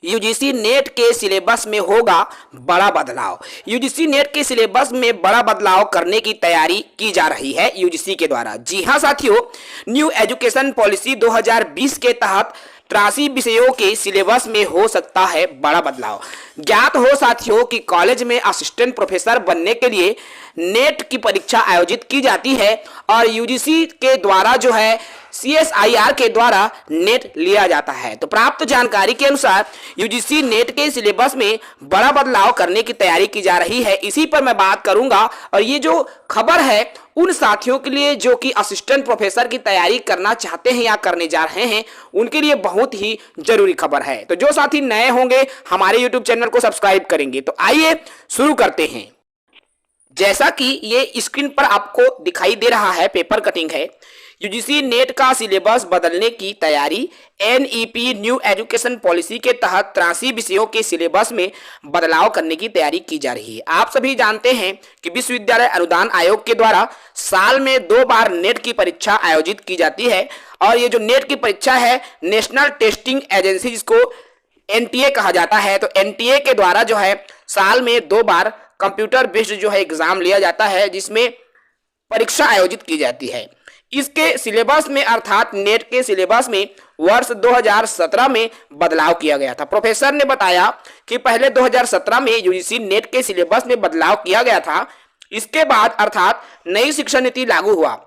UGC net के syllabus में होगा बड़ा बदलाव। यूजीसी नेट के सिलेबस में बड़ा बदलाव करने की तैयारी की जा रही है यूजीसी के द्वारा। जी हां साथियों, न्यू एजुकेशन पॉलिसी 2020 के तहत 83 विषयों के सिलेबस में हो सकता है बड़ा बदलाव। ज्ञात हो साथियों कि कॉलेज में असिस्टेंट प्रोफेसर बनने के लिए नेट की परीक्षा आयोजित की जाती है और यूजीसी के द्वारा जो है CSIR के द्वारा नेट लिया जाता है। तो प्राप्त जानकारी के अनुसार यूजीसी नेट के सिलेबस में बड़ा बदलाव करने की तैयारी की जा रही है। इसी पर मैं बात करूंगा और ये जो खबर है उन साथियों के लिए जो कि असिस्टेंट प्रोफेसर की तैयारी करना चाहते हैं या करने जा रहे हैं उनके लिए बहुत ही जरूरी खबर है। तो जो साथी नए होंगे हमारे YouTube चैनल को सब्सक्राइब करेंगे। तो आइए शुरू करते हैं। जैसा कि ये स्क्रीन पर आपको दिखाई दे रहा है, पेपर कटिंग है। यूजीसी नेट का सिलेबस बदलने की तैयारी। NEP न्यू एजुकेशन पॉलिसी के तहत 83 विषयों के सिलेबस में बदलाव करने की तैयारी की जा रही है। आप सभी जानते हैं कि विश्वविद्यालय अनुदान आयोग के द्वारा साल में 2 बार नेट की परीक्षा आयोजित की जाती है और ये जो नेट की परीक्षा है नेशनल टेस्टिंग एजेंसी, जिसको NTA कहा जाता है, तो NTA के द्वारा जो है साल में 2 बार कंप्यूटर बेस्ड जो है एग्जाम लिया जाता है जिसमें परीक्षा आयोजित की जाती है। इसके सिलेबस में अर्थात नेट के सिलेबस में वर्ष 2017 में बदलाव किया गया था। प्रोफेसर ने बताया कि पहले 2017 में यूजीसी नेट के सिलेबस में बदलाव किया गया था। इसके बाद अर्थात नई शिक्षा नीति लागू हुआ,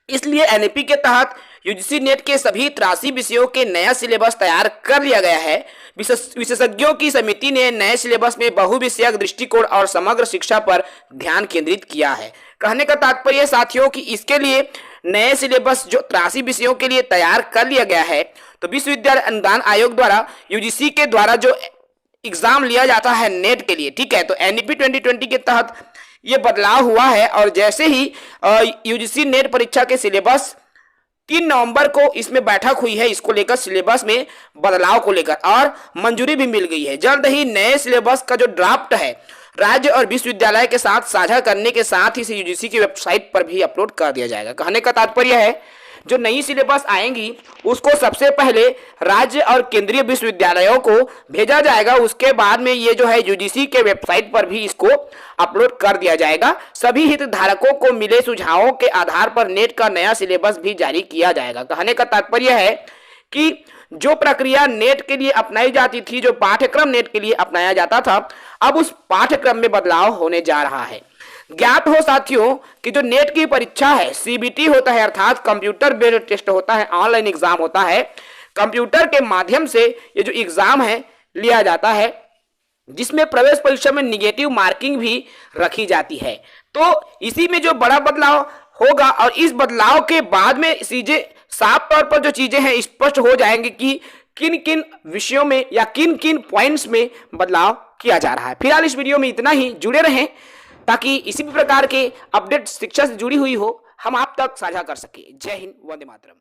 इसलिए NEP के तहत यूजीसी नेट के सभी 83 विषयों के नया सिलेबस तैयार कर लिया गया है। विशेषज्ञों की समिति ने नए सिलेबस में बहुविषयक दृष्टिकोण और समग्र शिक्षा पर ध्यान केंद्रित किया है। कहने का तात्पर्य साथियों कि इसके लिए नए सिलेबस जो 83 विषयों के लिए तैयार कर लिया गया है, तो विश्वविद्यालय अनुदान आयोग द्वारा यूजीसी के द्वारा जो एग्जाम लिया जाता है नेट के लिए, ठीक है, तो NEP 2020 के तहत ये बदलाव हुआ है। और जैसे ही यूजीसी नेट परीक्षा के सिलेबस 3 नवंबर को इसमें बैठक हुई है, इसको लेकर सिलेबस में बदलाव को लेकर, और मंजूरी भी मिल गई है। जल्द ही नए सिलेबस का जो ड्राफ्ट है राज्य और विश्वविद्यालय के साथ साझा करने के साथ ही इसे यूजीसी की वेबसाइट पर भी अपलोड कर दिया जाएगा। कहने का तात्पर्य है जो नई सिलेबस आएंगी उसको सबसे पहले राज्य और केंद्रीय विश्वविद्यालयों को भेजा जाएगा, उसके बाद में ये जो है यूजीसी के वेबसाइट पर भी इसको अपलोड कर दिया जाएगा। सभी हितधारकों को मिले सुझावों के आधार पर नेट का नया सिलेबस भी जारी किया जाएगा। कहने का तात्पर्य है कि जो प्रक्रिया नेट के लिए अपनाई जाती थी, जो पाठ्यक्रम नेट के लिए अपनाया जाता था, अब उस पाठ्यक्रम में बदलाव होने जा रहा है। ज्ञात हो साथियों कि जो नेट की परीक्षा है CBT होता है, अर्थात कंप्यूटर बेस्ड टेस्ट होता है, ऑनलाइन एग्जाम होता है। कंप्यूटर के माध्यम से ये जो एग्जाम है लिया जाता है, जिसमें प्रवेश परीक्षा में निगेटिव मार्किंग भी रखी जाती है। तो इसी में जो बड़ा बदलाव होगा और इस बदलाव के बाद में चीजें साफ तौर पर जो चीजें हैं स्पष्ट हो जाएंगे कि किन किन विषयों में या किन किन पॉइंट्स में बदलाव किया जा रहा है। फिलहाल इस वीडियो में इतना ही। जुड़े रहें ताकि इसी प्रकार के अपडेट शिक्षा से जुड़ी हुई हो हम आप तक साझा कर सके। जय हिंद, वंदे मातरम।